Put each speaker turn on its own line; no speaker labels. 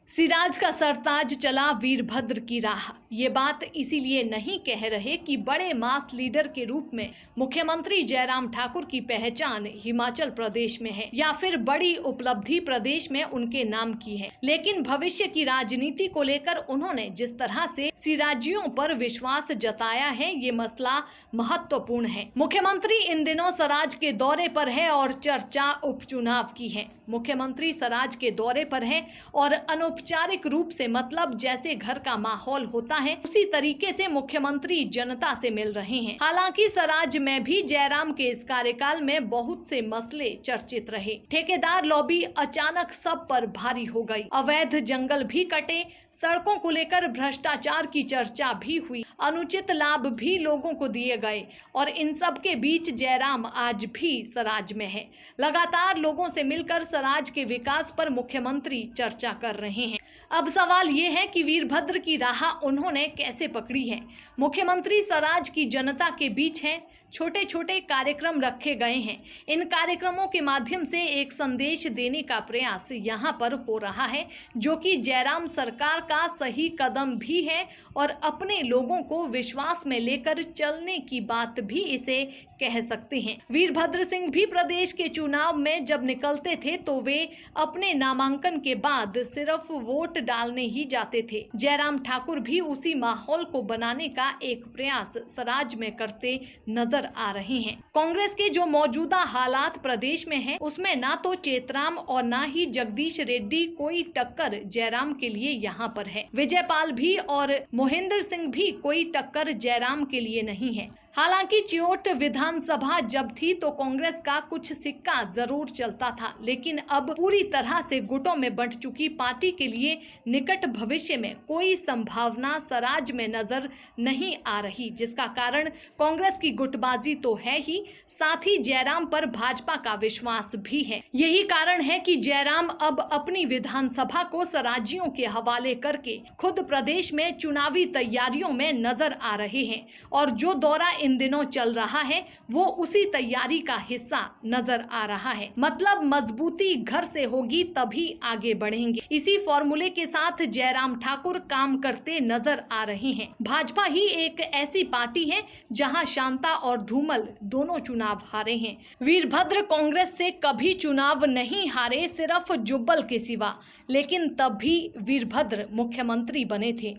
सिराज का सरताज चला वीरभद्र की राह। ये बात इसीलिए नहीं कह रहे कि बड़े मास लीडर के रूप में मुख्यमंत्री जयराम ठाकुर की पहचान हिमाचल प्रदेश में है या फिर बड़ी उपलब्धि प्रदेश में उनके नाम की है, लेकिन भविष्य की राजनीति को लेकर उन्होंने जिस तरह से सिराजियों पर विश्वास जताया है, ये मसला महत्वपूर्ण है। मुख्यमंत्री इन दिनों सराज के दौरे पर है और चर्चा उपचुनाव की है। मुख्यमंत्री सराज के दौरे पर है और औपचारिक रूप से मतलब जैसे घर का माहौल होता है उसी तरीके से मुख्यमंत्री जनता से मिल रहे हैं। हालांकि सराज में भी जयराम के इस कार्यकाल में बहुत से मसले चर्चित रहे। ठेकेदार लॉबी अचानक सब पर भारी हो गई, अवैध जंगल भी कटे, सड़कों को लेकर भ्रष्टाचार की चर्चा भी हुई, अनुचित लाभ भी लोगों को दिए गए और इन सब के बीच जयराम आज भी सराज में है। लगातार लोगों से मिलकर सराज के विकास पर मुख्यमंत्री चर्चा कर रहे हैं। अब सवाल ये है कि वीरभद्र की राह उन्होंने कैसे पकड़ी है। मुख्यमंत्री सराज की जनता के बीच हैं, छोटे छोटे कार्यक्रम रखे गए हैं। इन कार्यक्रमों के माध्यम से एक संदेश देने का प्रयास यहाँ पर हो रहा है, जो कि जयराम सरकार का सही कदम भी है और अपने लोगों को विश्वास में लेकर चलने की बात भी इसे कह सकते हैं। वीरभद्र सिंह भी प्रदेश के चुनाव में जब निकलते थे तो वे अपने नामांकन के बाद सिर्फ वोट डालने ही जाते थे। जयराम ठाकुर भी उसी माहौल को बनाने का एक प्रयास सराज में करते नजर आ रहे हैं। कांग्रेस के जो मौजूदा हालात प्रदेश में हैं, उसमें ना तो चेतराम और ना ही जगदीश रेड्डी कोई टक्कर जयराम के लिए यहाँ पर है। विजयपाल भी और मोहिंदर सिंह भी कोई टक्कर जयराम के लिए नहीं है। हालांकि चियोट विधानसभा जब थी तो कांग्रेस का कुछ सिक्का जरूर चलता था, लेकिन अब पूरी तरह से गुटों में बंट चुकी पार्टी के लिए निकट भविष्य में कोई संभावना सराज में नजर नहीं आ रही, जिसका कारण कांग्रेस की गुटबाजी तो है ही, साथ ही जयराम पर भाजपा का विश्वास भी है। यही कारण है कि जयराम अब अपनी विधानसभा को सराजियों के हवाले करके खुद प्रदेश में चुनावी तैयारियों में नजर आ रहे हैं और जो दौरा इन दिनों चल रहा है वो उसी तैयारी का हिस्सा नजर आ रहा है। मतलब मजबूती घर से होगी तभी आगे बढ़ेंगे। इसी फॉर्मूले के साथ जयराम ठाकुर काम करते नजर आ रहे हैं। भाजपा ही एक ऐसी पार्टी है जहां शांता और धूमल दोनों चुनाव हारे हैं। वीरभद्र कांग्रेस से कभी चुनाव नहीं हारे, सिर्फ जुब्बल के सिवा, लेकिन तब भी वीरभद्र मुख्यमंत्री बने थे।